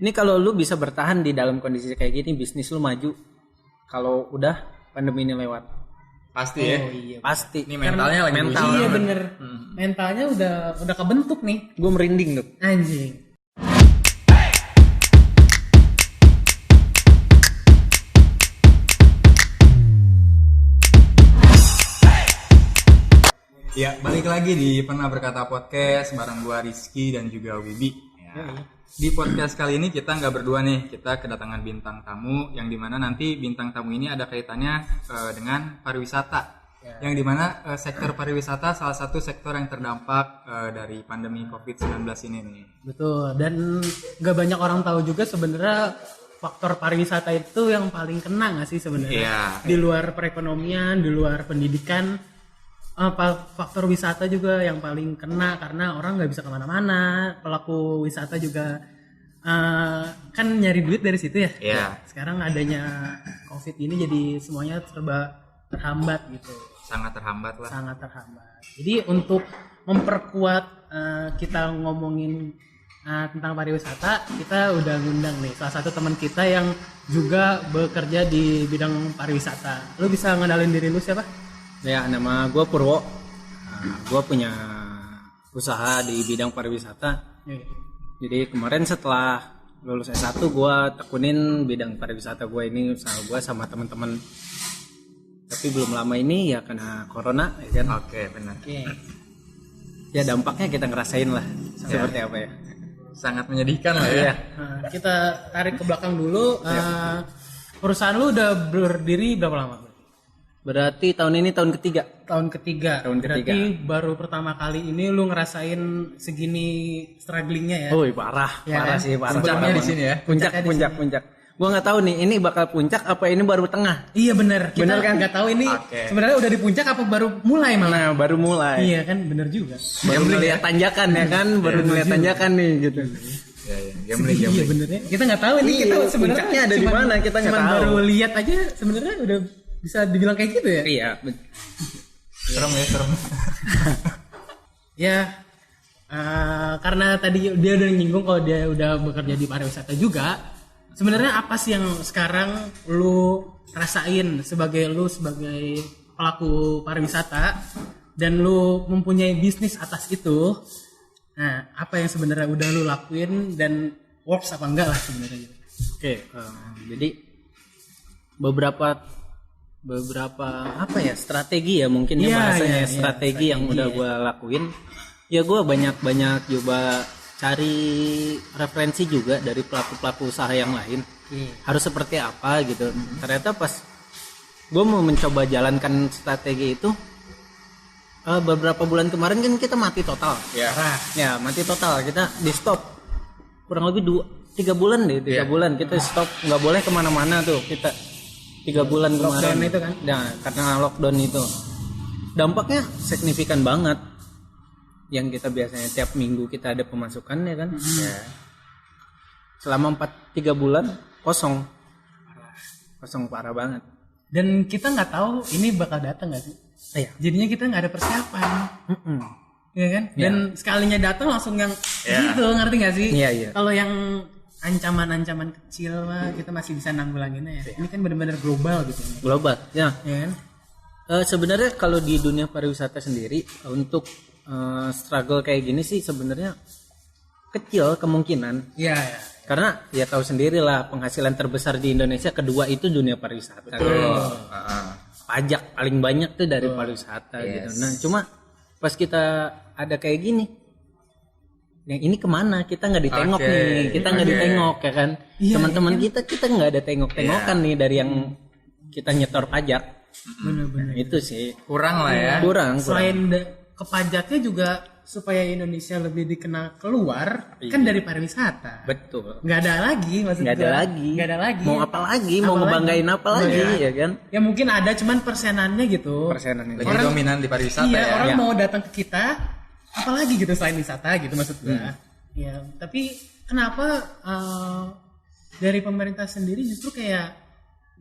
Ini kalau lu bisa bertahan di dalam kondisi kayak gini, bisnis lu maju. Kalau udah pandemi ini lewat. Pasti ya. Iya, pasti. Ini mentalnya lagi mental. uji. Iya bener. Mentalnya udah kebentuk nih. Gue merinding tuh. Anjing. Ya, balik lagi di Pernah Berkata Podcast bareng gua Rizky dan juga Wibi. Ya. Di podcast kali ini kita nggak berdua nih, kita kedatangan bintang tamu yang dimana nanti bintang tamu ini ada kaitannya dengan pariwisata. Yang dimana sektor pariwisata salah satu sektor yang terdampak dari pandemi COVID-19 ini nih. Betul. Dan nggak banyak orang tahu juga sebenarnya faktor pariwisata itu yang paling kena nggak sih sebenarnya? Iya. Di luar perekonomian, di luar pendidikan, faktor wisata juga yang paling kena karena orang nggak bisa kemana-mana. Pelaku wisata juga kan nyari duit dari situ ya. Iya. Sekarang adanya COVID ini jadi semuanya serba terhambat gitu. Sangat terhambat lah. Sangat terhambat. Jadi untuk memperkuat kita ngomongin tentang pariwisata, kita udah ngundang nih salah satu teman kita yang juga bekerja di bidang pariwisata. Lu bisa ngenalin diri lu siapa? Ya, nama gue Purwo. Gue punya usaha di bidang pariwisata. Jadi kemarin setelah lulus S1 gue tekunin bidang pariwisata gue ini, usaha gue sama teman-teman. Tapi belum lama ini ya kena corona, ya kan? Oke, benar. Ya dampaknya kita ngerasain lah seperti apa ya. Sangat menyedihkan lah ya. Nah, kita tarik ke belakang dulu. Perusahaan lu udah berdiri berapa lama? Berarti tahun ini tahun ketiga. Tahun ketiga. Berarti ketiga. baru pertama kali ini lu ngerasain segini strugglingnya ya. Parah, Ya parah kan? sih, parah. Puncaknya parah di sini ya. Puncak. Gua nggak tahu nih, ini bakal puncak apa ini baru tengah. Iya bener. Kita Bener kan? nggak tahu ini Oke. sebenarnya udah di puncak apa baru mulai malah. Nah, baru mulai. Iya kan, bener juga. Baru ngeliat tanjakan ya kan, baru ngeliat tanjakan nih gitu. Ya, gambling. Iya benernya. Kita nggak tahu ini kita sebenarnya puncaknya ada di mana, kita nggak cuman tahu. baru lihat aja sebenarnya udah bisa dibilang kayak gitu ya. Iya. Serem. Ya, karena tadi dia udah nyinggung kalau dia udah bekerja di pariwisata juga. Sebenarnya apa sih yang sekarang lu rasain sebagai pelaku pariwisata dan lu mempunyai bisnis atas itu? Nah, apa yang sebenarnya udah lu lakuin dan works apa enggak lah sebenarnya? Oke, jadi beberapa apa ya, strategi ya mungkin ya bahasanya, strategi yang udah gue lakuin. Ya gue banyak coba cari referensi juga dari pelaku usaha yang lain. Harus seperti apa gitu. Ternyata pas gue mau mencoba jalankan strategi itu, beberapa bulan kemarin kan kita mati total. Ya mati total, kita di stop kurang lebih 3 bulan deh. 3 bulan kita stop, nggak boleh kemana-mana tuh kita 3 bulan kemarin. Lockdown itu kan? Nah, karena lockdown itu dampaknya signifikan banget. Yang kita biasanya tiap minggu kita ada pemasukan ya kan. Ya. Selama 3 bulan kosong parah banget. Dan kita nggak tahu ini bakal datang nggak sih? Iya. Jadinya kita nggak ada persiapan, ya kan? Dan sekalinya datang langsung yang gitu, ngerti nggak sih? Iya. Kalau yang ancaman-ancaman kecil mah kita masih bisa nanggulanginnya ya. Ini kan benar-benar global gitu. Global. Ya. Ya kan? Sebenarnya kalau di dunia pariwisata sendiri untuk struggle kayak gini sih sebenarnya kecil kemungkinan. Iya. Karena ya tahu sendirilah penghasilan terbesar di Indonesia kedua itu dunia pariwisata. Pajak paling banyak tuh dari pariwisata gitu. Nah, cuma pas kita ada kayak gini, yang ini kemana? Kita nggak ditengok nih, kita nggak ditengok ya kan. Teman-teman kita nggak ada tengok-tengokan nih dari yang kita nyetor pajak. Benar-benar. Itu sih Kurang lah ya. kurang. Selain ke pajaknya juga supaya Indonesia lebih dikenal keluar kan dari pariwisata. Betul. Nggak ada lagi maksudnya. Nggak ada lagi. Mau apa lagi? Mau ngebanggain apa lagi ya kan? Ya mungkin ada cuman persenannya gitu. Persenan ini. Lebih dominan di pariwisata Iya, ya. orang mau datang ke kita apalagi gitu selain wisata gitu maksud gua. Ya, tapi kenapa dari pemerintah sendiri justru kayak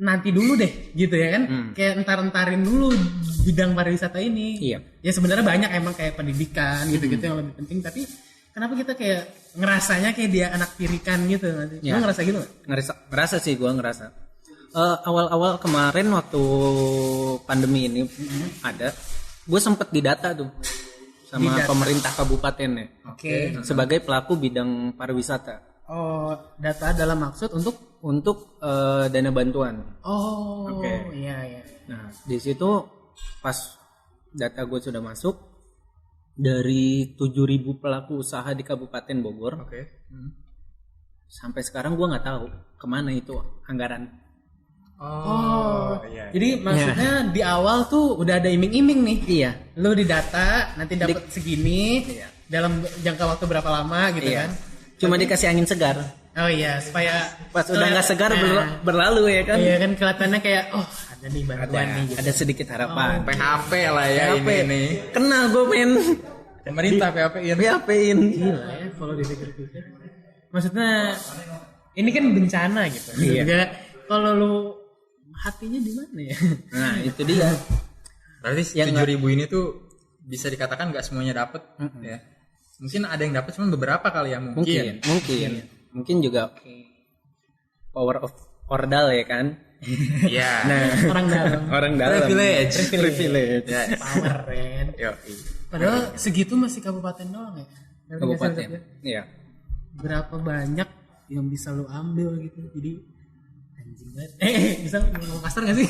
nanti dulu deh gitu ya kan, kayak entar-entarin dulu bidang pariwisata ini. Iya. Ya sebenarnya banyak emang kayak pendidikan gitu-gitu yang lebih penting, tapi kenapa kita kayak ngerasanya kayak dia anak tirikan gitu nanti. Ya. Lu ngerasa gitu nggak? Ngerasa sih gue ngerasa. Awal-awal kemarin waktu pandemi ini ada, gue sempet didata tuh sama pemerintah kabupaten ya. Oke. Sebagai pelaku bidang pariwisata. Oh, data dalam maksud untuk dana bantuan. Oh, Oke. iya. Nah, di situ pas data gue sudah masuk dari 7.000 pelaku usaha di Kabupaten Bogor. Oke. Sampai sekarang gue nggak tahu kemana itu anggaran. Oh, iya. jadi maksudnya di awal tuh udah ada iming-iming nih. Iya. Lu didata nanti dapat segini dalam jangka waktu berapa lama gitu Iya. kan? Cuma dikasih angin segar. Oh iya, supaya Pas udah nggak segar berlalu ya kan. Iya kan kelihatannya kayak ada nih bantuan nih gitu. Ada sedikit harapan. PHP lah ya PHP. ini. Kenal gue men. Pemerintah PHP-in. PHP-in. Gila ya kalau dipikir-pikir. Maksudnya ini kan bencana gitu. Iya. Juga kalau lu hatinya di mana ya? Nah, itu dia. Berarti Yang 7.000 ini tuh bisa dikatakan nggak semuanya dapet ya. Mungkin ada yang dapet cuma beberapa kali ya mungkin. Mungkin juga power of ordal ya kan. Iya. Nah, Orang dalam. Privilege. Ya. Power kan. Yo. Padahal segitu masih kabupaten doang ya. Ngerti nggak sih, Sob, ya? Kabupaten. Iya. Berapa banyak yang bisa lu ambil gitu. Jadi anjing banget. Bisa ngomong kasar gak sih?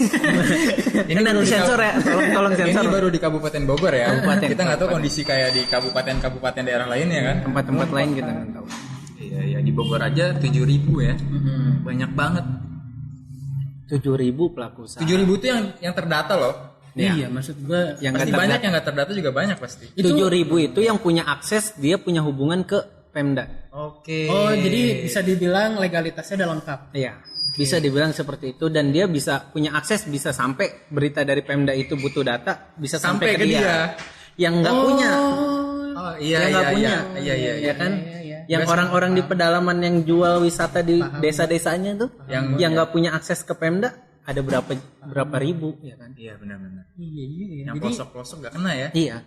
Ini nanti sensor ya. Tolong sensor. Ini baru di Kabupaten Bogor ya. Kabupaten. Kita nggak tahu kondisi kayak di kabupaten daerah lainnya kan. Tempat-tempat lain kita nggak tahu. Iya, di Bogor aja 7.000 ya. Banyak banget. 7.000 pelaku usaha. 7.000 itu yang terdata loh. Iya, maksud gua Yang Pasti nggak banyak terdata. yang nggak terdata juga banyak pasti. 7.000 itu yang punya akses, dia punya hubungan ke Pemda. Oke. Oh, jadi bisa dibilang legalitasnya udah lengkap. Iya. Bisa dibilang seperti itu dan dia bisa punya akses, bisa sampai berita dari Pemda itu butuh data, bisa sampai ke dia. Yang nggak punya. Oh iya Yang nggak punya. Iya. Ya kan? Iya. Yang orang-orang di pedalaman yang jual wisata di desa-desanya tuh yang nggak punya akses ke Pemda ada berapa ribu ya kan? Iya benar-benar. Iya. Yang Jadi pelosok-pelosok nggak kena ya. Iya.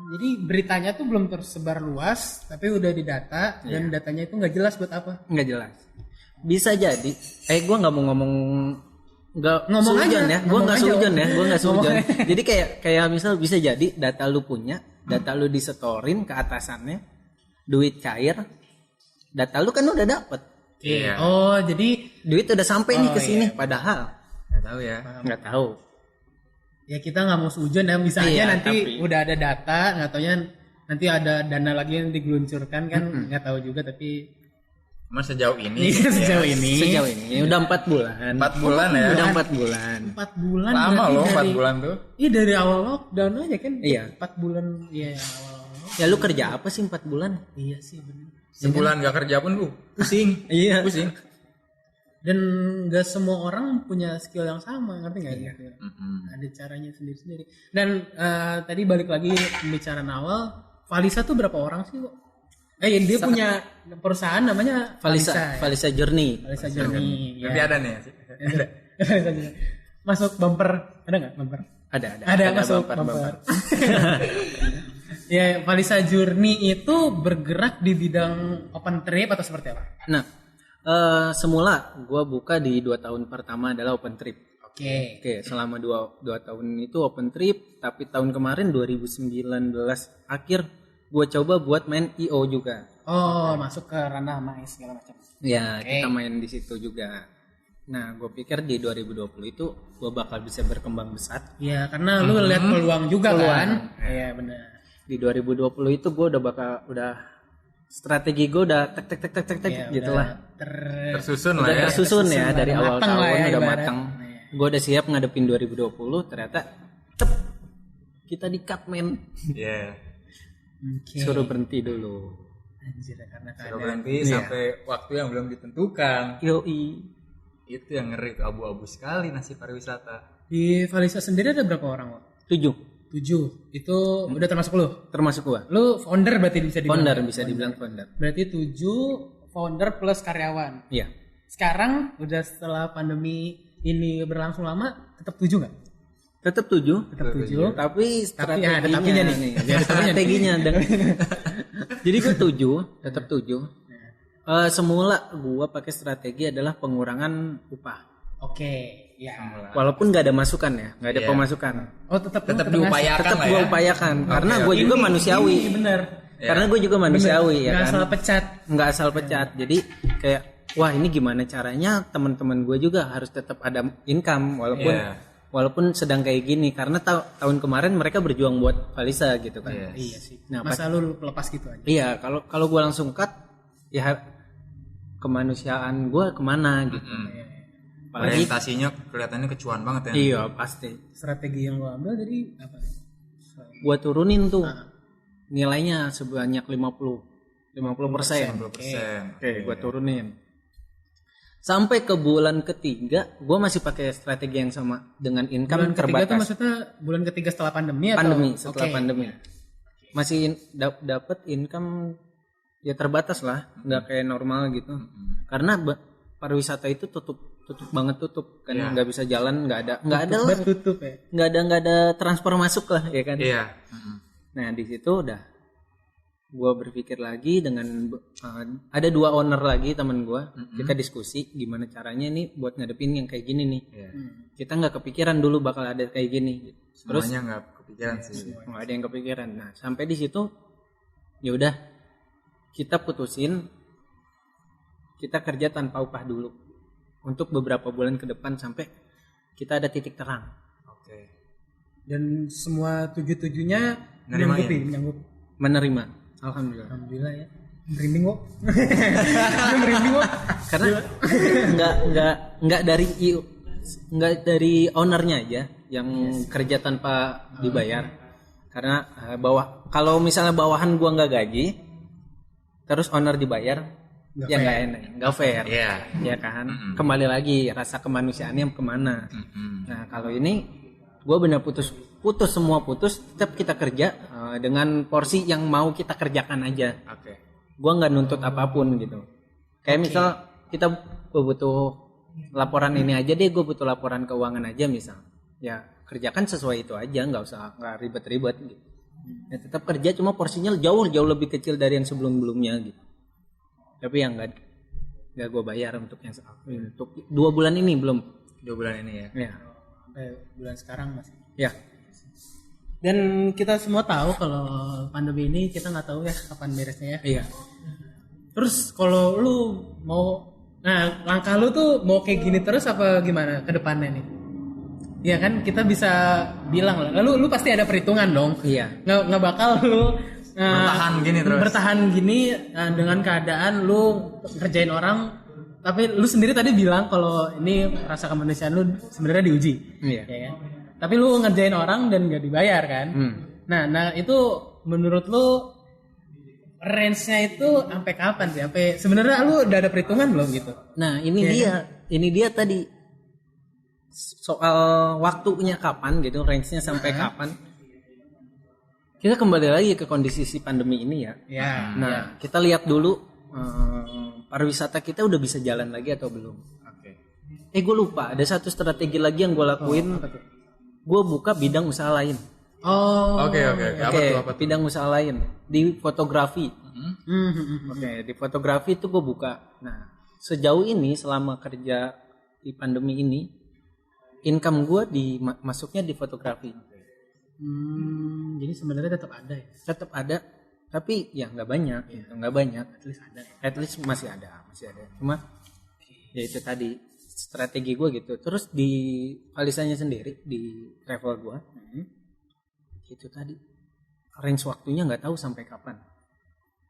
jadi beritanya tuh belum tersebar luas, tapi udah didata dan datanya itu nggak jelas buat apa. Nggak jelas. Bisa jadi. Gue nggak mau ngomong Ngomong seujon aja, ya. Gue ngomong nggak aja. seujon ya. Gue nggak Ngomong seujon. aja. Jadi kayak misal bisa jadi data lu punya, data lu disetorin ke atasannya, duit cair, data lu kan udah dapet. Iya. Oh, jadi Duit udah sampai nih ke sini, padahal Nggak tahu ya. nggak tahu. ya kita nggak mau seujon ya, bisa aja Iya, nanti tapi- udah ada data, nggak taunya nanti ada dana lagi yang digeluncurkan kan, nggak tahu juga tapi Cuma sejauh ini. sejauh ini Sejauh ini udah 4 bulan. 4 bulan ya. Udah 4 bulan. 4 bulan Lama berarti loh 4 dari- bulan tuh. Iya dari awal lockdown aja kan. Iya. 4 bulan ya awal. Ya lu kerja apa sih 4 bulan? Iya sih benar. Sebulan nggak kerja pun pusing. Iya. Pusing. Dan nggak semua orang punya skill yang sama, ngerti nggak? Gitu. Mm-mm. Ada caranya sendiri-sendiri. Dan tadi balik lagi pembicaraan awal, Valisa tuh berapa orang sih, kok? Dia punya perusahaan namanya Valisa Journey. Valisa Journey. Nanti ada nih. Ada. Masuk bumper, ada nggak bumper? Ada Masuk bumper. Ya, Valisa Journey itu bergerak di bidang open trip atau seperti apa? Nah, semula gue buka di 2 tahun pertama adalah open trip. Oke. Oke, selama 2 tahun itu open trip, tapi tahun kemarin 2019 akhir gue coba buat main IO juga. Oh, masuk ke ranah mais segala macam. Ya, kita main di situ juga. Nah, gue pikir di 2020 itu gue bakal bisa berkembang besar. Ya, karena lu lihat peluang juga Peluang. kan? Iya, benar. Di 2020 itu gue udah strategi gue udah tek Ya, gitu udah lah. Tersusun lah Udah ya. tersusun ya dari awal matang lah tahun ya, udah ibarat. matang. Iya. Gue udah siap ngadepin 2020, ternyata kita di cut men. Iya. Oke. Suruh berhenti dulu. Anjir, karena Suruh keadaan. berhenti sampai waktu yang belum ditentukan. Yoi. Itu yang ngeri tuh, abu-abu sekali nasib pariwisata. Di Valisa sendiri ada berapa orang, Wak? 7 7. Itu udah termasuk lu? termasuk gua. Lu founder berarti bisa dibilang? Founder bisa dibilang founder. Berarti 7 founder plus karyawan. Iya. Sekarang udah setelah pandemi ini berlangsung lama, tetap 7 nggak? Tetap 7. Tetap 7. Tapi Tapi ada strateginya tapinya nih. nih. Ada tapinya nih. Strateginya Jadi gue tetap 7. Semula gue pakai strategi adalah pengurangan upah. Oke, ya. Walaupun nggak ada masukan ya, nggak ada pemasukan. Oh tetap diupayakan Tetap lah gue ya. upayakan karena gue juga manusiawi. Ini bener. Karena gue juga manusiawi ya Nggak kan. asal pecat. Nggak asal pecat. Jadi kayak wah ini gimana caranya teman-teman gue juga harus tetap ada income walaupun sedang kayak gini karena tahun kemarin mereka berjuang buat Valisa gitu kan. Iya sih. Nah, Masa lu lepas gitu aja. Iya, kalau gue langsung cut ya kemanusiaan gue kemana gitu. Apalagi Orientasinya kelihatannya kecuan banget ya. iya pasti. Strategi yang lu ambil jadi apa? Gue turunin tuh nilainya sebanyak 50%. 50%. Oke, gue turunin. Sampai ke bulan ketiga, gue masih pakai strategi yang sama dengan income Bulan ketiga terbatas. tuh maksudnya bulan ketiga setelah pandemi atau? Setelah pandemi. Masih dapat income ya terbatas lah, nggak kayak normal gitu. Karena pariwisata itu tutup banget kan nggak bisa jalan, nggak ada lah. Tutup ya. Nggak ada transfer masuk lah ya kan. Iya. Nah di situ udah gue berpikir lagi dengan ada 2 owner lagi teman gue, kita diskusi gimana caranya nih buat ngadepin yang kayak gini nih. Kita nggak kepikiran dulu bakal ada kayak gini. Terus Semuanya nggak kepikiran sih. nggak ada yang kepikiran. Nah sampai di situ ya udah kita putusin kita kerja tanpa upah dulu untuk beberapa bulan ke depan sampai kita ada titik terang. Oke. Dan semua 7-7-nya menyanggupi. Menerima. Alhamdulillah Ya. Merinding kok. Merinding kok. Karena nggak dari ownernya aja yang kerja tanpa dibayar. Karena kalau misalnya bawahan gua nggak gaji, terus owner dibayar, ya nggak enak, nggak fair. Ya kan. Kembali lagi rasa kemanusiaannya kemana. Nah kalau ini gua benar putus, tetap kita kerja dengan porsi yang mau kita kerjakan aja. Gua nggak nuntut apapun gitu. Kayak misal kita butuh laporan ini aja deh, gue butuh laporan keuangan aja misal. Ya kerjakan sesuai itu aja, nggak ribet-ribet gitu. Ya tetap kerja cuma porsinya jauh lebih kecil dari yang sebelumnya gitu. Tapi yang nggak gue bayar untuk 2 bulan ini belum. 2 bulan ini ya. Sampai bulan sekarang masih. Ya. Dan kita semua tahu kalau pandemi ini kita nggak tahu ya kapan beresnya ya. Iya. Terus kalau lu mau, langkah lu tuh mau kayak gini terus apa gimana ke depannya nih? Iya kan kita bisa bilang lah. Lu pasti ada perhitungan dong. Iya. Nggak bakal lu bertahan gini dengan keadaan lu kerjain orang, tapi lu sendiri tadi bilang kalau ini rasa kemanusiaan lu sebenarnya diuji. Iya. Ya kan? Tapi lu ngerjain orang dan gak dibayar kan. Nah itu menurut lu range-nya itu sampai kapan sih? Sampai sebenarnya lu udah ada perhitungan belum gitu? Nah ini dia tadi soal waktunya kapan gitu, range-nya sampai kapan. Kita kembali lagi ke kondisi si pandemi ini ya. Nah kita lihat dulu pariwisata kita udah bisa jalan lagi atau belum. Gue lupa ada satu strategi lagi yang gue lakuin. Gue buka bidang usaha lain. Oke. Apa tuh? Bidang usaha lain di fotografi. Di fotografi itu gue buka. Nah, sejauh ini selama kerja di pandemi ini, income gue masuknya di fotografi. Jadi sebenarnya tetap ada ya? Tetap ada, tapi ya nggak banyak, gitu. Nggak banyak. At least masih ada. Cuma ya itu tadi. Strategi gue gitu. Terus di Valisanya sendiri di travel gue itu tadi range waktunya nggak tahu sampai kapan.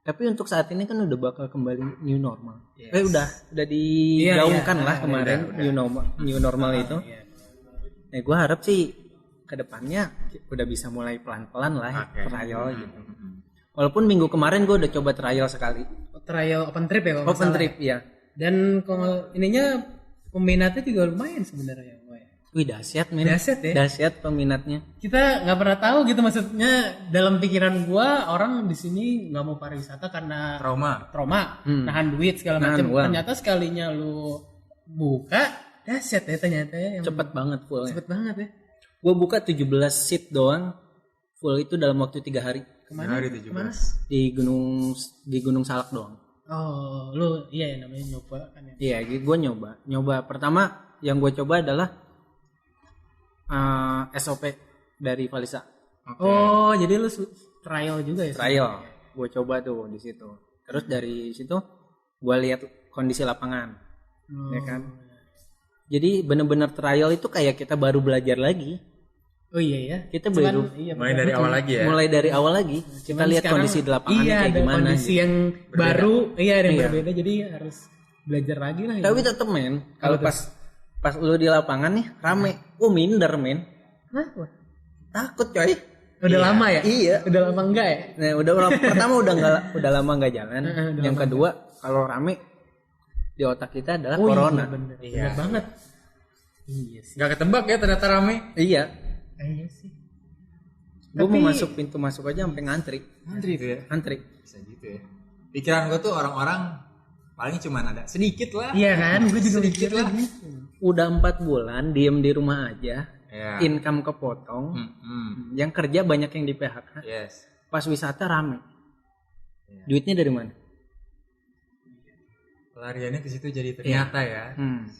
Tapi untuk saat ini kan udah bakal kembali new normal. Udah digaungkan lah kemarin new normal itu. Gue harap sih kedepannya udah bisa mulai pelan-pelan lah trial gitu. Walaupun minggu kemarin gue udah coba trial sekali. Trial open trip ya? Open trip ya. Dan kalau ininya peminatnya juga lumayan sebenarnya. Wih dahsyat men. Dahsyat ya. Dahsyat peminatnya. Kita nggak pernah tahu gitu, maksudnya dalam pikiran gua orang di sini nggak mau pariwisata karena trauma, nahan duit segala macam. Ternyata sekalinya lu buka dahsyat ya ternyata ya. Cepet banget full. Cepet banget ya. Gua buka 17 seat doang, full itu dalam waktu 3 hari. Kemana? Januari 17. Kemana? di Gunung Salak doang. Oh, lu iya ya namanya nyoba kan ya. Iya, gue nyoba. Pertama yang gue coba adalah SOP dari Valisa. Oke. Oh, jadi lu trial juga ya? Trial. Gue coba tuh di situ. Terus dari situ gue lihat kondisi lapangan, ya kan. Jadi bener-bener trial itu kayak kita baru belajar lagi. Oh iya ya. Kita baru Mulai dari awal lagi ya. mulai dari awal lagi. Kita Cuman lihat sekarang, kondisi di lapangan iya, kayak ada gimana. kondisi gitu. yang baru, iya ada yang Iya. berbeda, jadi harus belajar lagi lah. Tapi tetep men, kalau pas lu di lapangan nih rame, minder men. Hah? Wah, Takut coy. udah lama ya? Iya. Udah lama enggak ya? Nah, pertama udah lama nggak jalan. Udah Yang lama kedua, kalau rame di otak kita adalah Oh corona. iya, bener. Iya. Bener banget. Iya sih. Gak ketebak ya ternyata rame. Iya. Iya sih. Gue Tapi- mau masuk pintu masuk aja sampai ngantri. Antri itu ya. Antri. Bisa gitu ya. Pikiran gue tuh orang-orang paling cuman ada sedikit lah. Iya kan? Gue juga Sedikit mikir lah. gitu. Udah 4 bulan diem di rumah aja. Ya. Income kepotong. Hmm. Yang kerja banyak yang di PHK. Yes. Pas wisata rame. Iya. Duitnya dari mana? Pelariannya ke situ jadi ternyata ya.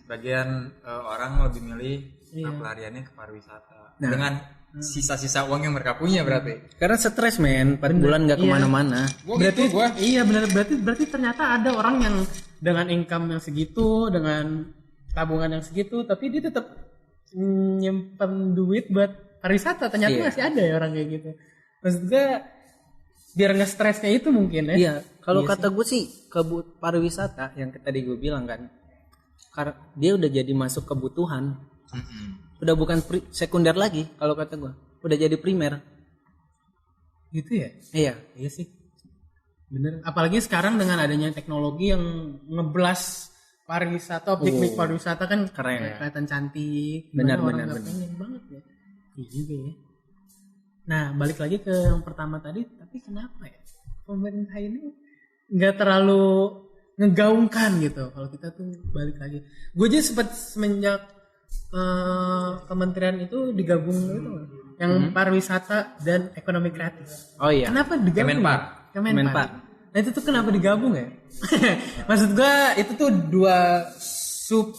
Sebagian orang lebih milih pelariannya ke pariwisata. Nah. Dengan sisa-sisa uang yang mereka punya berarti. Karena stres men, 4 bulan nggak kemana-mana. Berarti iya benar berarti ternyata ada orang yang dengan income yang segitu, dengan tabungan yang segitu, tapi dia tetap nyimpen duit buat pariwisata. Ternyata Iya. masih ada ya orang kayak gitu. Maksud gue biar nggak stresnya itu mungkin ya. Iya, kalau kata gue sih pariwisata yang tadi gue bilang kan, karena dia udah jadi masuk kebutuhan, udah bukan sekunder lagi kalau kata gue, udah jadi primer. Gitu ya. Iya, Iya sih. Bener. Apalagi sekarang dengan adanya teknologi yang ngeblas pariwisata, objek pariwisata kan Keren. kelihatan cantik. Benar, Gimana orang benar, nggak benar. pengen banget ya. Iya juga ya. Nah, balik lagi ke yang pertama tadi, tapi kenapa ya pemerintah ini nggak terlalu ngegaungkan gitu? Kalau kita tuh balik lagi, gue aja sempat semenjak kementerian itu digabung gitu, yang pariwisata dan ekonomi kreatif. oh iya, Kenapa digabung? Kemenpar. Nah itu tuh kenapa digabung ya? Maksud gua itu tuh dua sub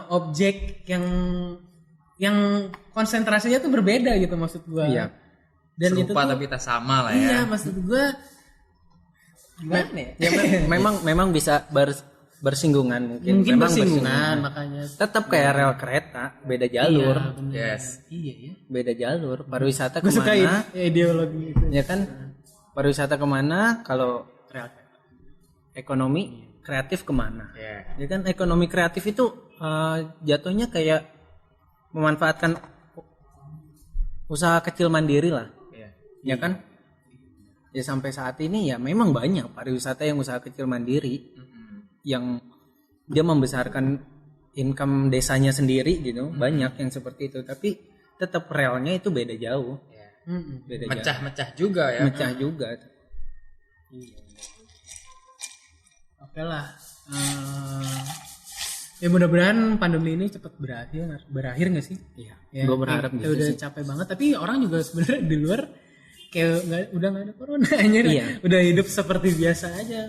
objek yang konsentrasinya tuh berbeda gitu maksud gua. Iya. Dan itu Serupa tuh, tapi tak sama lah iya ya. maksud gua gimana ya? memang bisa bersinggungan mungkin. Mungkin Memang bersinggungan makanya. Tetap kayak rel kereta, beda jalur, Iya, bener. Yes. Iya ya. beda jalur. Pariwisata Gue suka kemana? ideologi itu. Ya kan, pariwisata kemana? Kalau ekonomi kreatif kemana? Ya. Ya kan ekonomi kreatif itu jatuhnya kayak memanfaatkan usaha kecil mandiri lah, Iya. ya kan? Ya sampai saat ini ya memang banyak pariwisata yang usaha kecil mandiri yang dia membesarkan income desanya sendiri gitu, banyak yang seperti itu. Tapi tetap relnya itu beda jauh, beda jauh, Mecah-mecah juga ya. mecah juga. Oke lah. Ya mudah-mudahan pandemi ini cepat berakhir nggak sih? Iya, Ya, gue berharap kita gitu udah sih. capek banget. Tapi orang juga sebenarnya di luar kayak udah nggak ada corona anjir. Iya. Udah hidup seperti biasa aja.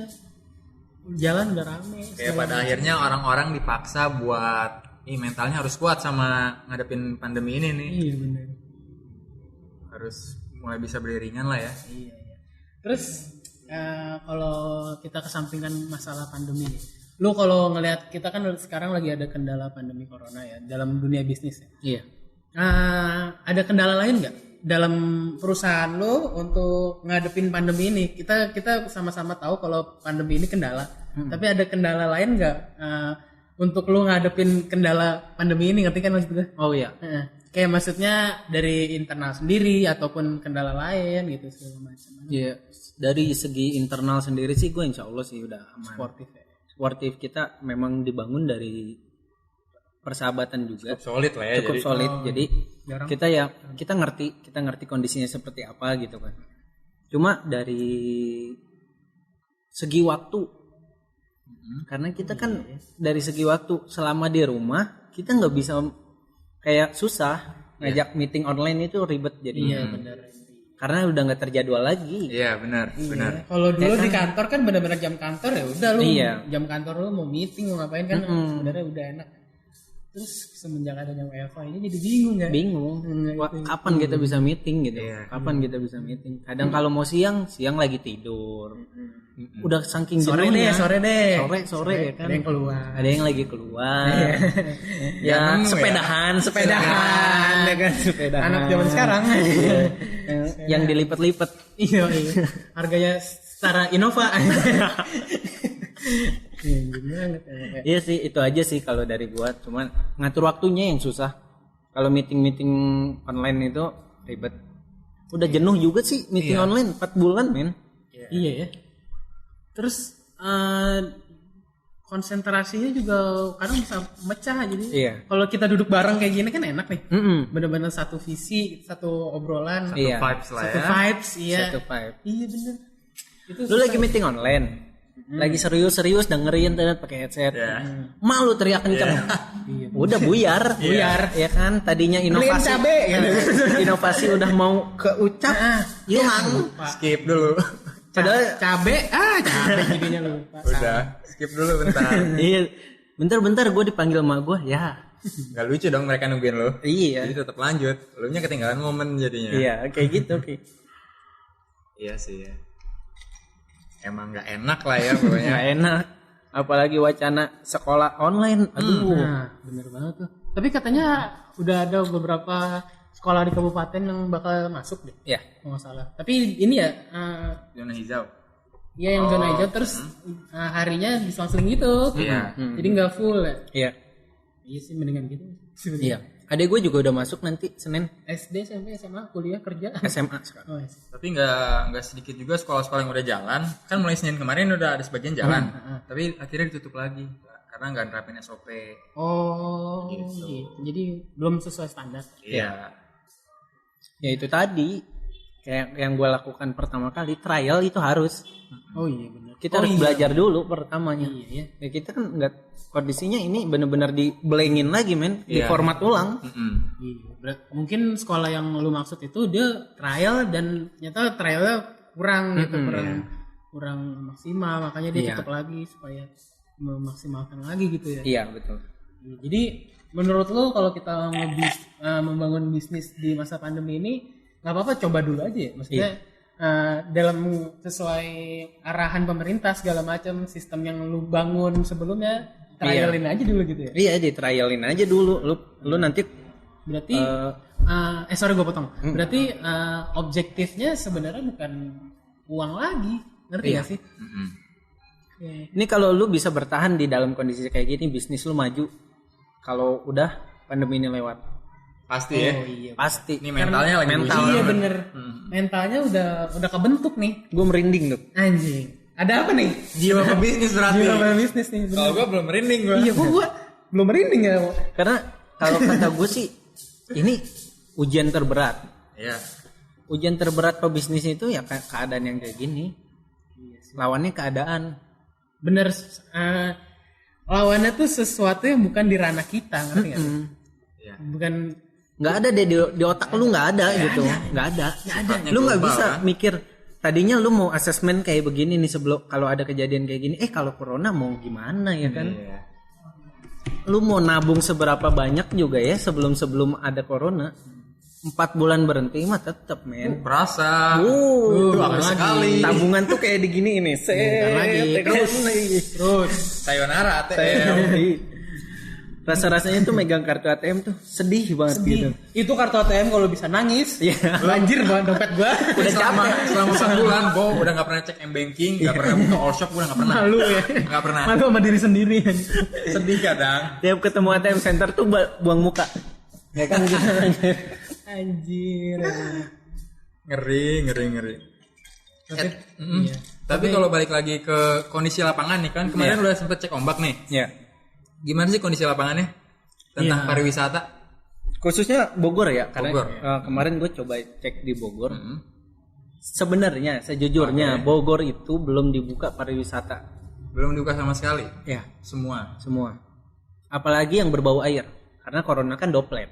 Jalan udah rame. Kayak pada akhirnya orang-orang dipaksa buat mentalnya harus kuat sama ngadepin pandemi ini nih. Iya benar. Harus mulai bisa beriringan lah ya. Iya. Terus kalau kita kesampingkan masalah pandemi nih, lu kalau ngelihat kita kan sekarang lagi ada kendala pandemi corona ya dalam dunia bisnis ya. Iya. Ada kendala lain nggak dalam perusahaan lo untuk ngadepin pandemi ini? Kita sama-sama tahu kalau pandemi ini kendala, tapi ada kendala lain nggak untuk lo ngadepin kendala pandemi ini? Ngerti kan maksud gue? Oh iya. Kayak maksudnya dari internal sendiri ataupun kendala lain gitu segala macam. Iya, dari segi internal sendiri sih gue insya Allah sih udah aman. Sportif ya. Sportif kita memang dibangun dari persahabatan juga, Cukup solid lah ya. cukup jadi. solid. Jadi jarang. kita ngerti kondisinya seperti apa gitu kan. Cuma dari segi waktu, karena kita kan dari segi waktu selama di rumah kita nggak bisa kayak susah ngajak meeting online itu ribet jadi. Iya benar. karena udah nggak terjadwal lagi. Iya, benar. Kalau dulu di kantor kan benar-benar jam kantor ya udah lu Iya. jam kantor lu mau meeting mau ngapain kan sebenarnya udah enak. Terus semenjak adanya WFH ini jadi bingung kan? Bingung. Wah, kapan kita bisa meeting gitu? Kapan kita bisa meeting? Kadang kalau mau siang lagi tidur. Udah saking Sore jenuhnya. deh. Sore ya kan. Ada yang keluar. Ada yang lagi keluar. Ya, sepedahan ya kan, sepedahan. Anak zaman sekarang. yang dilipat-lipat. Iya. Harganya setara Innova. Iya sih, itu aja sih kalau dari gua. Cuman ngatur waktunya yang susah. Kalau meeting online itu ribet. Udah jenuh juga sih meeting online 4 bulan, men. Iya ya. Terus konsentrasinya juga kadang bisa mecah jadi. Iya. Kalau kita duduk bareng kayak gini kan enak nih. Mm-mm. Bener-bener satu visi, satu obrolan, Iya. Vibes lah satu ya. vibes, iya. Satu vibe. Iya bener. Itu Lu lagi meeting online. Lagi serius-serius dengerin internet pakai headset. Malu teriak kenceng. Udah buyar. Ya kan tadinya inovasi. cabe, gitu. Inovasi udah mau keucap, hilang. Skip dulu. Padahal cabe jadinya lupa. Udah, skip dulu bentar. iya. Bentar gue dipanggil emak gue, ya. Gak lucu dong mereka nungguin lo. Iya. Jadi tetap lanjut. Lu nya ketinggalan momen jadinya. Iya, kayak gitu. Iya sih ya. Emang nggak enak lah ya pokoknya. Nggak enak. Apalagi wacana sekolah online. Aduh. Nah, bener banget tuh. Tapi katanya udah ada beberapa sekolah di kabupaten yang bakal masuk deh. Ya. Kalau nggak salah. Tapi ini ya, Zona hijau. ya yang zona hijau terus harinya diselang-seling gitu. Iya. Jadi nggak full ya. Iya. Iya sih mendingan gitu. Iya. Adek gue juga udah masuk nanti Senin SD, SMP, SMA, kuliah, kerja. SMA sekarang. Oh, yes. Tapi nggak sedikit juga sekolah-sekolah yang udah jalan. Kan mulai Senin kemarin udah ada sebagian jalan. Tapi akhirnya ditutup lagi karena nggak nerapin SOP. Oh, Gitu. gitu. Jadi belum sesuai standar. Iya. Ya itu tadi kayak yang gue lakukan pertama kali trial itu harus. Oh iya benar. Kita harus belajar dulu pertamanya. Iya. Ya kita kan nggak kondisinya ini benar-benar diblengin lagi men, di Iya. format ulang. Iya. Mungkin sekolah yang lu maksud itu dia trial dan ternyata trialnya kurang gitu, kurang maksimal, makanya dia tutup lagi supaya memaksimalkan lagi gitu ya. Iya betul. Jadi menurut lu kalau kita membangun bisnis di masa pandemi ini nggak apa-apa coba dulu aja ya, maksudnya dalam sesuai arahan pemerintah segala macam sistem yang lu bangun sebelumnya trialin aja dulu gitu ya. Iya, di trialin aja dulu. Lu nanti Berarti sorry gue potong. Berarti objektifnya sebenarnya bukan uang lagi, ngerti gak sih? ini kalau lu bisa bertahan di dalam kondisi kayak gini, bisnis lu maju. Kalau udah pandemi ini lewat, Pasti ya. Iya. pasti. Ini mentalnya lagi mental. uji. Iya bener. Mentalnya udah kebentuk nih. Gue merinding tuh. Anjing. Ada apa nih? Jiwa pebisnis berarti. Jiwa bisnis nih. bener. Kalau gua belum merinding gua. Iya, gua belum merinding ya. Karena kalau kata gue sih, ini ujian terberat. Iya. Ujian terberat pebisnis itu ya keadaan yang kayak gini. Lawannya keadaan. Bener. Lawannya tuh sesuatu yang bukan di ranah kita, ngerti nggak? Iya. Bukan. Nggak ada deh di otak lu, nggak ada gitu. Nggak ada. Lu nggak global, bisa kan? mikir. Tadinya lu mau asesmen kayak begini nih sebelum kalau ada kejadian kayak gini. Kalau corona mau gimana ya kan? Iya. Lu mau nabung seberapa banyak juga ya sebelum ada corona. 4 bulan berhenti mah tetep men. Berasa. Itu bagus sekali. Tabungan tuh kayak di gini ini. Terus. Sayonara ATM. Rasa-rasanya tuh megang kartu ATM tuh sedih banget gitu. Itu kartu ATM kalau bisa nangis. Iya. Banjir banget dompet gua. Udah selama capek. selama sebulan gua udah nggak pernah cek m-banking, nggak pernah buka all shop, gua udah nggak pernah. Malu ya. Nggak pernah. Malu sama diri sendiri. Sedih kadang. Tiap ketemu ATM center tuh buang muka. Ya kan gitu. Anjir. Ngeri. Tapi, iya. Tapi kalau balik lagi ke kondisi lapangan nih kan kemarin udah sempet cek ombak nih. Ya. Gimana sih kondisi lapangannya tentang pariwisata? Khususnya Bogor ya, karena Bogor. kemarin gue coba cek di Bogor. Sebenarnya, sejujurnya Bogor itu belum dibuka pariwisata. Belum dibuka sama sekali. Ya, Semua. apalagi yang berbau air, karena corona kan droplet.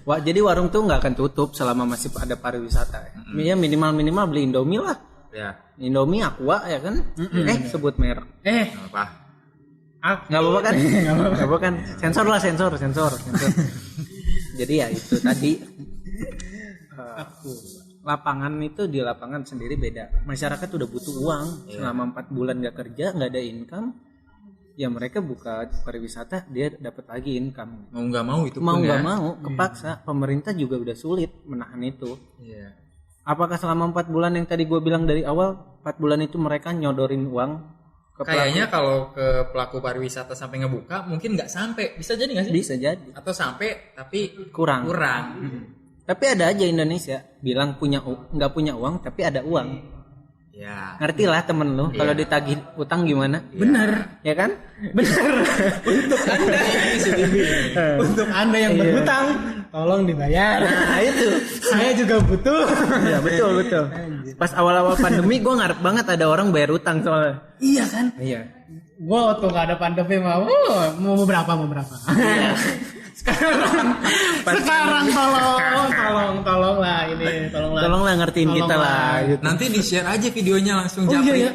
Wah, jadi warung tuh nggak akan tutup selama masih ada pariwisata. Ya minimal beli Indomie lah. Ya. Indomie, Aqua ya kan? Sebut merek. Nggak apa. Nggak apa-apa kan? Nggak apa-apa kan? Sensor. Jadi ya itu tadi. Lapangan itu di lapangan sendiri beda. Masyarakat udah butuh uang. Selama 4 bulan nggak kerja, nggak ada income. Ya mereka buka pariwisata, dia dapat lagi income. Mau nggak mau itu mau pun nggak ya. mau, kepaksa. Pemerintah juga udah sulit menahan itu. Iya. Apakah selama 4 bulan yang tadi gue bilang dari awal, 4 bulan itu mereka nyodorin uang ke Kayaknya kalau ke pelaku pariwisata sampai ngebuka mungkin nggak sampai, bisa jadi nggak sih? bisa jadi Atau sampai tapi kurang. Tapi ada aja Indonesia bilang nggak punya uang tapi ada uang. Ya. Ngerti lah temen lu kalau ditagih utang gimana? Bener. Ya kan? Bener. Untuk anda yang berhutang, tolong dibayar. Nah itu. Saya juga butuh. Ya betul. Pas awal-awal pandemi gue ngarep banget ada orang bayar utang soalnya. Iya kan? Iya. Gue waktu nggak ada pandemi mau berapa? Sekarang tolong lah ini, Tolonglah ngertiin kita lah. Gitu. Nanti di-share aja videonya langsung Japri. Iya.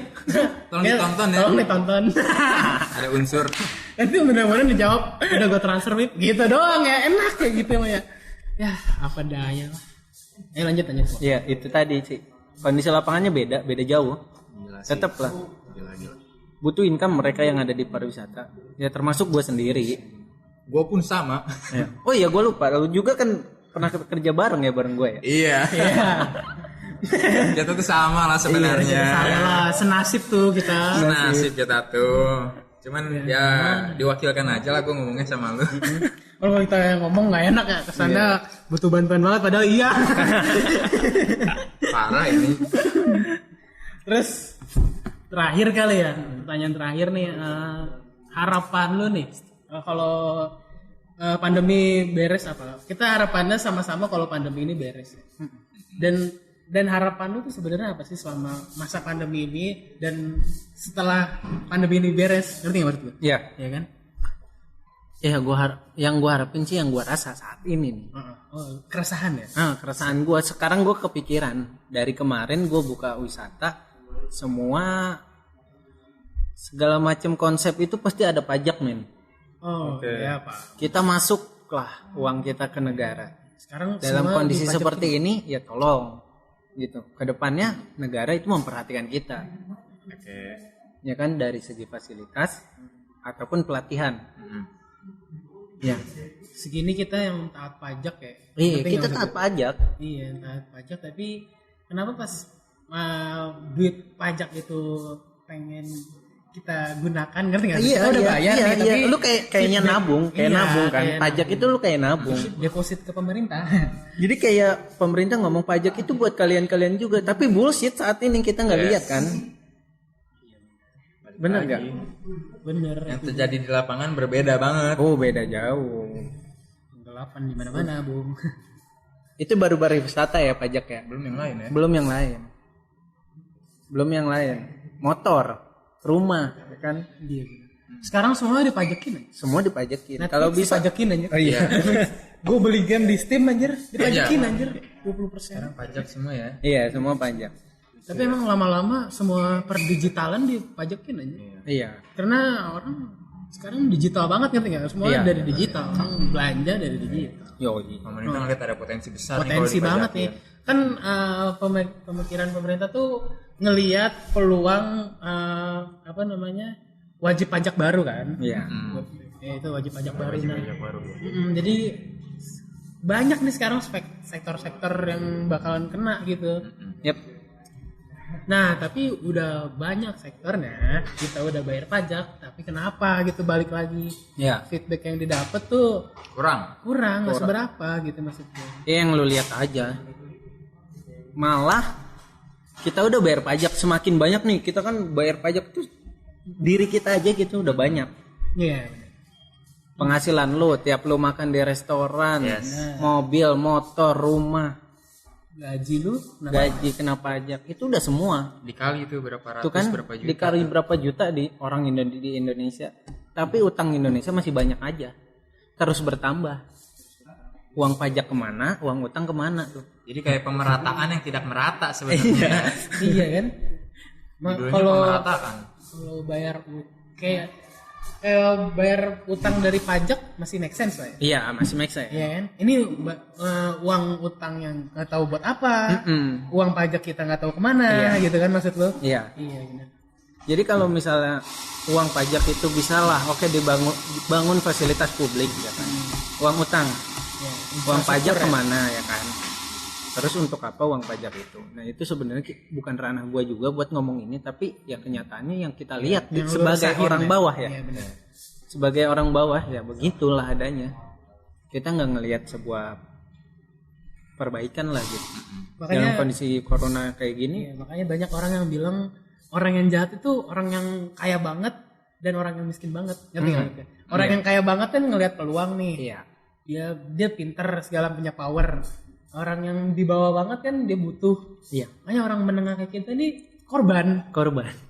Tolong ditonton ya. Tolong ditonton. Ada unsur. Nanti bener-bener dijawab, udah gue transfer Wip. Gitu doang ya, enak kayak gitu ya. Ya, apa daya lah. Lanjut. Iya, itu tadi sih. Kondisi lapangannya beda jauh. Gila sih. Tetap lah. Gila. Butuh income mereka yang ada di pariwisata. Ya termasuk gue sendiri. Gue pun sama. Ya. Oh iya, gue lupa. Lu juga kan pernah kerja bareng gue ya? Iya. Kita tuh sama lah sebenarnya. Sama lah, senasib tuh kita. Nasib kita tuh. Cuman ya diwakilkan aja lah gue ngomongnya sama lu. Kalau kita ngomong nggak enak ya, kesana butuh bantuan banget padahal iya. Parah ini. Terus terakhir kali ya, pertanyaan terakhir nih, harapan lu nih kalau pandemi beres apa? Kita harapannya sama-sama kalau pandemi ini beres. Dan harapan lu tuh sebenarnya apa sih selama masa pandemi ini dan setelah pandemi ini beres? Ngerti nggak maksud gue? Iya. Iya kan? Ya yang gue harapin sih yang gue rasa saat ini nih. Oh, keresahan ya? Keresahan gue sekarang, gue kepikiran dari kemarin gue buka wisata, semua segala macam konsep itu pasti ada pajak men. Oh, ya Pak. Kita masuklah uang kita ke negara. Sekarang Dalam semua kondisi dipajakin. seperti ini ya tolong gitu. Kedepannya negara itu memperhatikan kita. Oke. Ya kan, dari segi fasilitas ataupun pelatihan. Ya. Segini kita yang taat pajak ya. Iya, Ngerti kita nggak taat maksud pajak. gue? Iya, taat pajak, tapi kenapa pas duit pajak itu pengen kita gunakan, ngerti nggak? Iya, Kita udah bayar nih, tapi lu kayaknya nabung, nabung kan. kayak Pajak nabung. itu lu kayak nabung. Deposit ke pemerintah. Jadi kayak pemerintah ngomong pajak itu buat kalian juga, tapi bullshit saat ini kita nggak lihat kan. Bener nggak? Bener. Yang terjadi di lapangan berbeda banget. Oh beda jauh. Gelapan di mana-mana, Bung. Itu baru wisata ya pajak ya. Belum yang lain ya. Belum yang lain. Motor, rumah, ya kan? Iya. Sekarang semua dipajakin aja. Semua dipajakin. Netflix Kalau bisa dipajakin anjir. Oh iya. Gue beli game di Steam anjir, dipajakin anjir 20%. Sekarang pajak semua ya. Iya, semua pajak. Tapi emang lama-lama semua perdigitalan dipajakin aja. Iya. Karena orang sekarang digital banget ngerti nggak? Semua Iya. dari digital, orang belanja dari digital. Yoi. Pemerintah ngeliat ada potensi besar Potensi nih kalau banget nih. Kan pemikiran pemerintah tuh ngelihat peluang wajib pajak baru kan? Iya. Ya, itu wajib pajak baru. pajak baru. Jadi banyak nih sekarang sektor-sektor yang bakalan kena gitu. Yep. Nah, tapi udah banyak sektornya, kita udah bayar pajak, tapi kenapa gitu balik lagi? Ya. Feedback yang didapat tuh Kurang. nggak seberapa gitu maksudnya. Ya yang lu lihat aja. Malah kita udah bayar pajak semakin banyak nih. Kita kan bayar pajak tuh diri kita aja gitu udah banyak. Iya. Penghasilan lu tiap lu makan di restoran, Yes. mobil, motor, rumah, Gaji lu gaji kena pajak itu udah semua. Dikali itu berapa ratus, Itu kan berapa juta. dikali berapa juta di orang di Indonesia. Tapi utang Indonesia masih banyak aja. Terus bertambah. uang pajak kemana, uang utang kemana tuh. Jadi kayak pemerataan yang tidak merata sebenarnya. Iya kan. Judulnya Kalau pemerataan. kalau kayak bayar utang dari pajak masih make sense lah ya. Iya, masih make sense. Iya kan. Ini uang utang yang nggak tahu buat apa, uang pajak kita nggak tahu kemana, gitu kan maksud lo? Iya. Iya benar. Jadi kalau misalnya uang pajak itu bisa lah, oke dibangun fasilitas publik, ya kan. Uang utang, Ya, uang pajak ya. kemana ya kan? Terus untuk apa uang pajak itu? Nah itu sebenarnya bukan ranah gua juga buat ngomong ini, tapi ya kenyataannya yang kita lihat Yang sebagai lu orang rasain, bawah ya. Iya benar. Sebagai orang bawah ya begitulah adanya. Kita nggak ngelihat sebuah perbaikan lah gitu. Makanya Dalam kondisi corona kayak gini, iya, makanya banyak orang yang bilang orang yang jahat itu orang yang kaya banget dan orang yang miskin banget. Ngerti nggak? Orang yang kaya banget kan ngelihat peluang nih. iya. Dia pinter segala punya power. Orang yang di bawah banget kan dia butuh. Iya. Makanya orang menengah kayak kita nih korban.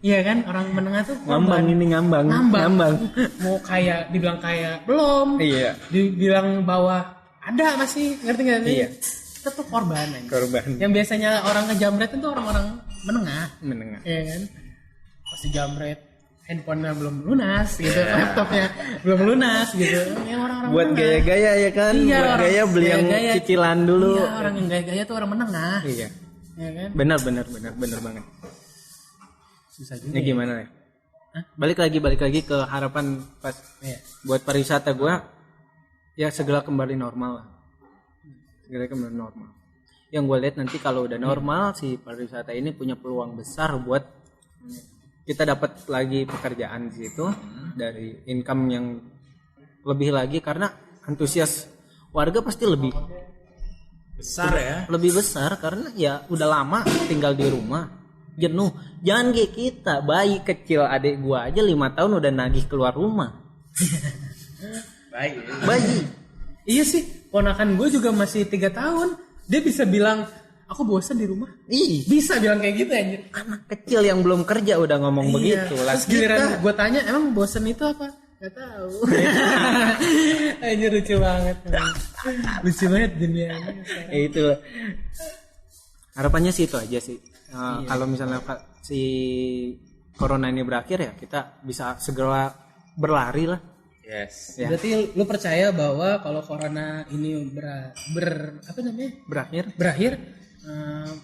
Iya kan? Orang menengah tuh korban. Ngambang. Mau kaya dibilang kaya belum. Iya. Dibilang bawah ada masih. Ngerti nggak sih? Iya. Kita tuh korban aja. Korban. Yang biasanya orang ngejamret itu orang-orang menengah. Iya kan? Pasti jamret, handphonenya belum lunas gitu, laptopnya belum lunas gitu. Yang orang-orang Buat menengah. gaya-gaya ya kan? Iya, Buat orang gaya beli yang gaya-gaya. cicilan dulu. Iya, orang yang gaya-gaya tuh orang menengah. Iya. Ya kan? Benar banget. Susah juga. Ini gimana ya? Balik lagi ke harapan pas buat pariwisata gua ya segera kembali normal lah. Yang gue lihat nanti kalau udah normal si pariwisata ini punya peluang besar buat kita dapat lagi pekerjaan di situ dari income yang lebih lagi karena antusias warga pasti lebih Besar ya. lebih besar karena ya udah lama tinggal di rumah jenuh. Jangan kayak kita, bayi kecil adik gua aja 5 tahun udah nagih keluar rumah. Bayi. Iya sih, ponakan gue juga masih 3 tahun. Dia bisa bilang, aku bosan di rumah. Ih, Bisa bilang kayak gitu anjir. anak kecil yang belum kerja udah ngomong begitu lah. Terus giliran gue tanya, emang bosan itu apa? Gak tahu. Anjir lucu banget. Lucu banget dunianya. Itu harapannya sih itu aja sih. Kalau misalnya si corona ini berakhir ya kita bisa segera berlari lah. Yes. Ya. Berarti lu percaya bahwa kalau corona ini berakhir,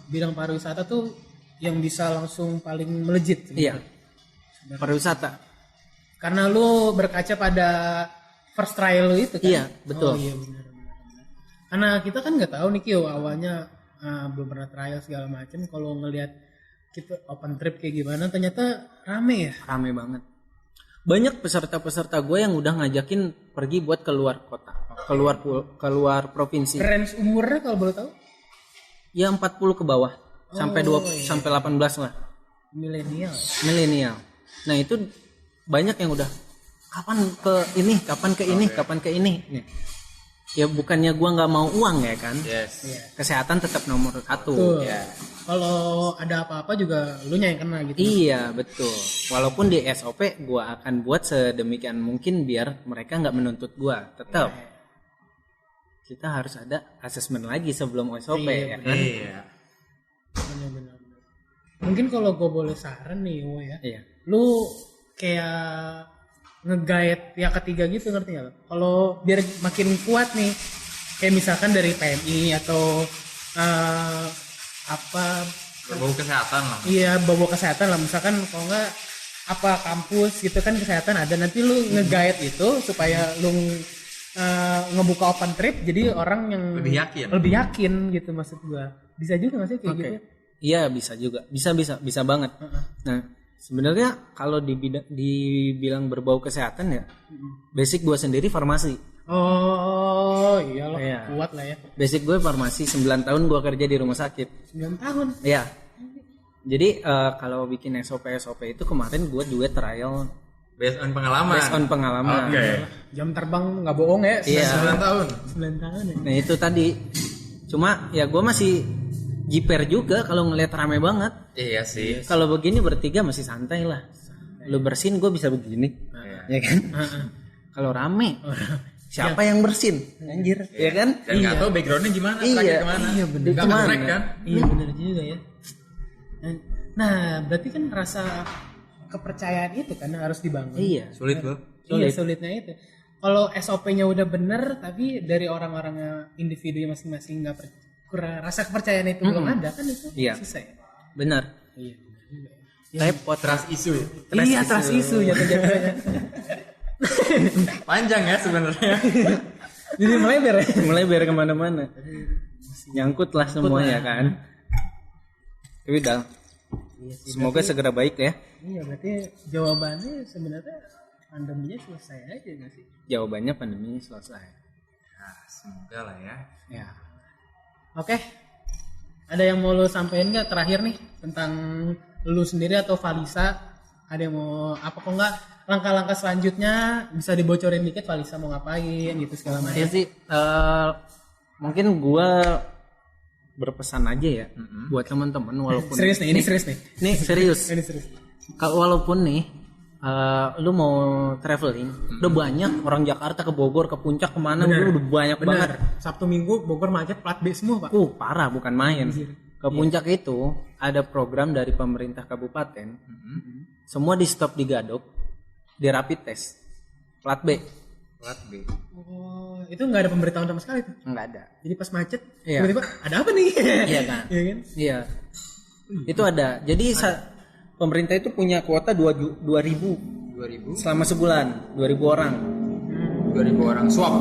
bidang pariwisata tuh yang bisa langsung paling melejit. Iya. Pariwisata. Karena lu berkaca pada first trial lu itu kan? Iya, betul. Oh iya benar. Karena kita kan nggak tahu nih Kyo, awalnya belum pernah trial segala macam. Kalau ngelihat kita open trip kayak gimana, ternyata rame ya. Rame banget. Banyak peserta-peserta gue yang udah ngajakin pergi buat keluar kota, keluar provinsi. Range umurnya kalau boleh tahu? Ya 40 ke bawah, sampai 18 lah. Milenial. Nah, itu banyak yang udah kapan ke ini. Nih. Ya bukannya gue nggak mau uang ya kan? Yes. Kesehatan tetap nomor 1. Ya. Kalau ada apa-apa juga lu yang kena gitu. Iya betul. Walaupun di SOP gue akan buat sedemikian mungkin biar mereka nggak menuntut gue. Tetap kita harus ada asesmen lagi sebelum SOP ya kan? Iya. Benar. Mungkin kalau gue boleh saran nih, ya. Iya. Lu kayak nge-guide pihak ketiga gitu, ngerti nggak? Kalau biar makin kuat nih, kayak misalkan dari PMI atau Berbau kesehatan lah. Iya, bawa kesehatan lah. Misalkan kalau nggak apa kampus gitu kan kesehatan ada. Nanti lu nge-guide itu supaya lu ngebuka open trip jadi orang yang lebih yakin gitu maksud gua. Bisa juga nggak sih kayak gitu? Iya bisa juga. Bisa banget. Nah sebenarnya kalau dibilang berbau kesehatan ya, basic gua sendiri farmasi. Oh iyalah, kuat lah ya. Basic gue farmasi, 9 tahun gue kerja di rumah sakit. 9 tahun? Iya. Jadi kalau bikin SOP itu kemarin gue juga trial. Based on pengalaman. Oke. Jam terbang nggak bohong ya? Iya. 9 tahun. 9 tahun ya. Nah itu tadi. Cuma ya gue masih jiper juga kalau ngeliat rame banget. Iya sih. Kalau begini bertiga masih santai lah. Lu bersihin gue bisa begini. Ya kan? Kalau rame siapa yang bersin anjir ya kan. Dan nggak tahu backgroundnya gimana, Iya, terakhir kemana. iya, bener. Nggak Kemana? nge-track kan. Iya benar juga ya. Nah, berarti kan rasa kepercayaan itu kan harus dibangun. Iya, Sulit loh. Iya, sulitnya itu. Kalau SOP-nya udah bener tapi dari orang-orangnya individunya masing-masing nggak rasa kepercayaan itu belum ada kan itu Iya. susah ya. benar. Iya benar juga ya. Repot. Trust issue. Iya, trust issue jatuh-jatuhnya. Panjang ya sebenarnya. Jadi melebar ya. Melebar kemana-mana. Nyangkut lah semua ya kan. Tapi udah. Semoga segera baik ya. Iya, berarti jawabannya sebenarnya pandeminya selesai aja nggak sih? Jawabannya pandemi selesai. Nah, semoga lah ya. Ya. Oke. Ada yang mau lo sampein nggak terakhir nih tentang lu sendiri atau Valisa? Ada yang mau apa kok nggak? Langkah-langkah selanjutnya bisa dibocorin dikit Valisa mau ngapain gitu segala macam. Ya sih, mungkin gua berpesan aja ya buat teman-teman walaupun Serius nih, ini serius nih. Ini serius. Ini serius. Kalau walaupun nih lu mau traveling, udah banyak orang Jakarta ke Bogor, ke Puncak, kemana udah banyak banget. Benar. Sabtu Minggu Bogor macet plat B semua, Pak. Parah bukan main. Ke Puncak itu ada program dari pemerintah kabupaten. Semua di stop di Gadok, di rapid test. Plat B. Plat B. Oh, itu nggak ada pemberitahuan sama sekali tuh. Enggak ada. Jadi pas macet, Iya. tiba-tiba ada apa nih? Iya kan? Iya kan? Iya. Itu ada. Jadi pemerintah itu punya kuota 2.000 2000 selama sebulan, 2.000 orang. 2000 orang swab.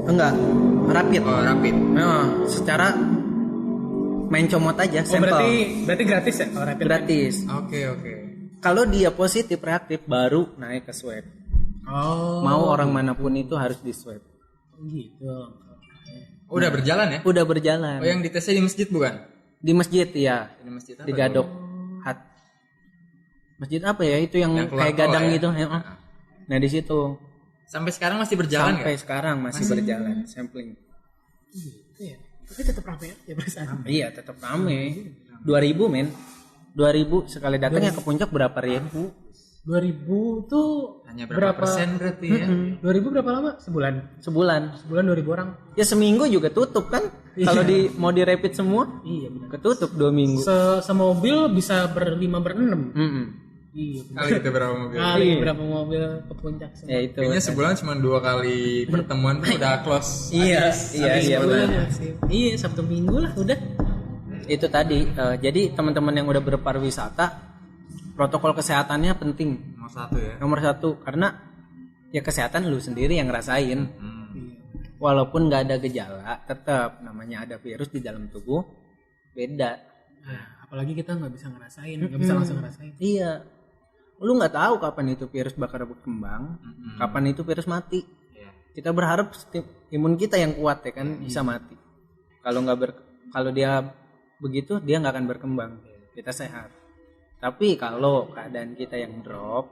Enggak, rapid. Oh, rapid. Nah, secara main comot aja, Oh, sampel. berarti gratis ya kalau rapid? Gratis. Oke. Kalau dia positif reaktif baru naik ke swab. Oh, Mau orang manapun itu harus di swab. gitu. Oh, udah berjalan ya? Udah berjalan. Oh, yang ditesnya di masjid bukan? Di masjid ya, Di masjid apa? di Gadok. Masjid apa ya? Itu yang Yang keluar kayak tol gadang ya? gitu. Nah, di situ Sampai sekarang masih berjalan sampai nggak? sekarang masih berjalan sampling. Gitu ya. Tapi tetap ramai ya perasaan. Iya, tetap rame. 2.000 men. 2.000 sekali datangnya ke puncak berapa ribu? 2000 tuh Hanya berapa persen berarti ya? 2000 berapa lama? Sebulan. Sebulan. Sebulan 2000 orang. Ya seminggu juga tutup kan? Kalau mau di rapid semua, Iya benar. ketutup 2 minggu. Semobil bisa berlima berenam. Iya. Kali itu berapa mobil? Kali berapa mobil ke puncak semua. Ya itu. Kayaknya sebulan cuma 2 kali pertemuan pun udah close. Iya, iya Sebulan benar. masih. Iya, Sabtu Minggu lah udah. Itu tadi. Jadi teman-teman yang udah berpariwisata, protokol kesehatannya penting. Nomor 1 ya. Nomor 1 karena ya kesehatan lu sendiri yang ngerasain. Walaupun nggak ada gejala, tetap namanya ada virus di dalam tubuh, beda. Nah, apalagi kita nggak bisa ngerasain, nggak bisa langsung ngerasain. Iya. Lu nggak tahu kapan itu virus bakal berkembang, kapan itu virus mati. Iya. Kita berharap imun kita yang kuat ya kan bisa mati. Kalau kalau dia begitu dia nggak akan berkembang. Kita sehat. Tapi kalau keadaan kita yang drop,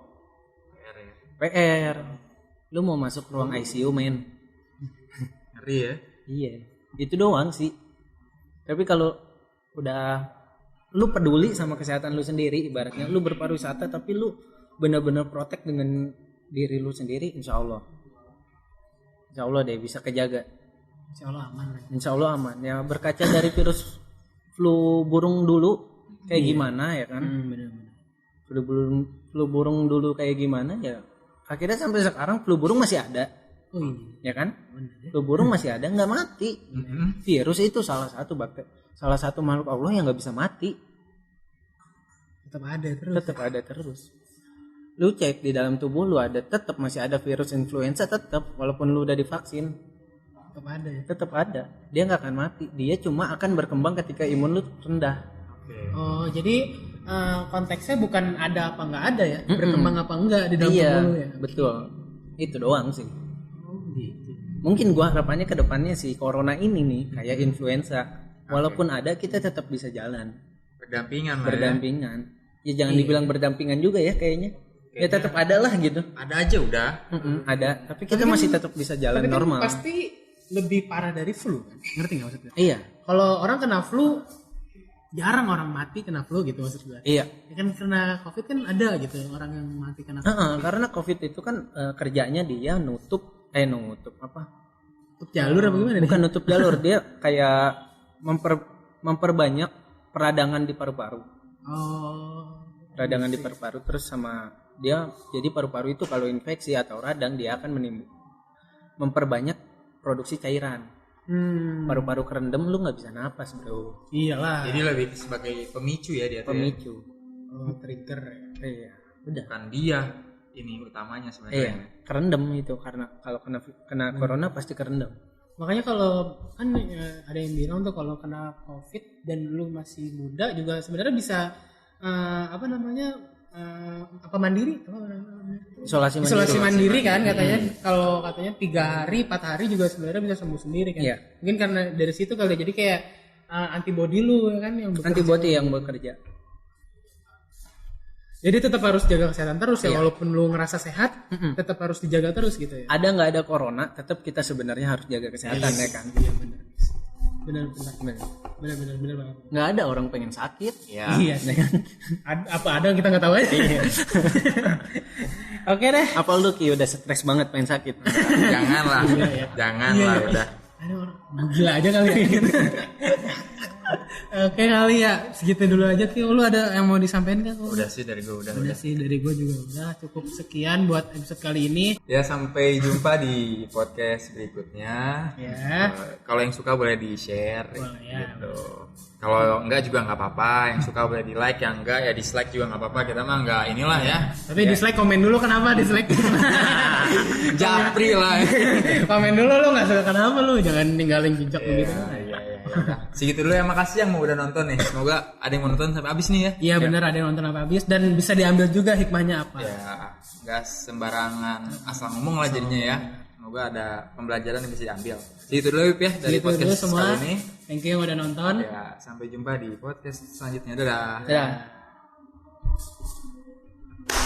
PR, lu mau masuk ruang ICU men. Ngeri ya. Iya, itu doang sih. Tapi kalau udah lu peduli sama kesehatan lu sendiri, ibaratnya lu berpariwisata tapi lu benar-benar protek dengan diri lu sendiri, insya Allah deh bisa kejaga. Insya Allah aman. Insya Allah aman. Ya berkaca dari virus flu burung dulu kayak gimana ya kan? Benar-benar. Flu burung dulu kayak gimana ya? Akhirnya sampai sekarang flu burung masih ada. Oh iya. Ya kan? Flu burung masih ada, nggak mati. Virus itu salah satu makhluk Allah yang nggak bisa mati. Tetap ada terus. Tetap ada terus. Lu cek di dalam tubuh lu ada, tetap masih ada virus influenza tetap, walaupun lu udah divaksin, Tetap ada ya. tetap ada. Dia nggak akan mati. Dia cuma akan berkembang ketika imun lu rendah. Oh, jadi konteksnya bukan ada apa nggak ada ya, berkembang apa enggak di dalam Iya, tubuh lu ya. betul. Itu doang sih. Oh, gitu. Mungkin gua harapannya ke depannya si corona ini nih kayak influenza. Walaupun ada kita tetap bisa jalan. Berdampingan lah ya. Berdampingan. Ya jangan dibilang berdampingan juga ya kayaknya. Ya tetap ada lah gitu. Ada aja udah. Ada, tapi kita masih tetap bisa jalan Tapi kan normal. pasti lebih parah dari flu kan? Ngerti nggak maksudnya? Iya, Kalau orang kena flu, jarang orang mati kena flu gitu maksud gue. iya. Ya kan kena covid kan ada gitu orang yang mati kena flu. Karena COVID itu kan kerjanya dia nutup nutup apa? Untuk jalur apa gimana nih? Bukan nutup jalur, dia kayak memperbanyak peradangan di paru-paru. Peradangan di paru-paru, terus sama dia jadi paru-paru itu kalau infeksi atau radang dia akan memperbanyak produksi cairan. Paru-paru kerendam lu nggak bisa napas, bro. Iyalah. Jadi lebih sebagai pemicu ya dia tuh. Pemicu. Trigger. Iya. Udah. Bukan dia ini utamanya Iya, sebenarnya. kerendam itu karena kalau kena corona pasti kerendam. Makanya kalau kan ada yang bilang tuh kalau kena COVID dan lu masih muda juga sebenarnya bisa mandiri, isolasi mandiri kan katanya. Kalau katanya 3 hari 4 hari juga sebenarnya bisa sembuh sendiri kan. Iya. Mungkin karena dari situ kali jadi kayak antibody lu kan yang bekerja. Antibody yang bekerja. Jadi tetap harus jaga kesehatan terus ya, walaupun lu ngerasa sehat, tetap harus dijaga terus gitu ya. Ada nggak ada corona, tetap kita sebenarnya harus jaga kesehatan ya kan. Iya benar banget. Nggak ada orang pengen sakit. Iya. Apa ada yang kita nggak tahu aja. Oke deh. Apa lu Ki udah stres banget pengen sakit? Janganlah. Janganlah udah. Ada orang gila aja kali ya. Oke kali ya, segitu dulu aja Ki. Lu ada yang mau disampaikan kan? Udah sih dari gue udah. Sih dari gue juga udah cukup sekian buat episode kali ini. Ya sampai jumpa di podcast berikutnya. Ya. Kalau yang suka boleh di-share Boleh, ya. gitu. Kalau enggak juga nggak apa-apa. Yang suka boleh di-like, yang enggak ya dislike juga nggak apa-apa. Kita mah enggak inilah ya. Tapi dislike komen dulu kenapa dislike? Japri lah. Komen dulu lu nggak suka kenapa lu, jangan ninggalin jejak begitu. Iya. Segitu dulu ya, makasih yang mau udah nonton nih. Semoga ada yang mau nonton sampai habis nih ya. Iya benar, ada yang nonton sampai habis dan bisa diambil juga hikmahnya apa. Ya, nggak sembarangan asal ngomong lah jadinya ya. Semoga ada pembelajaran yang bisa diambil. Segitu dulu ya dari Gitu podcast dulu semua. kali ini. Thank you yang udah nonton. Ya, sampai jumpa di podcast selanjutnya. Dadah. Ya.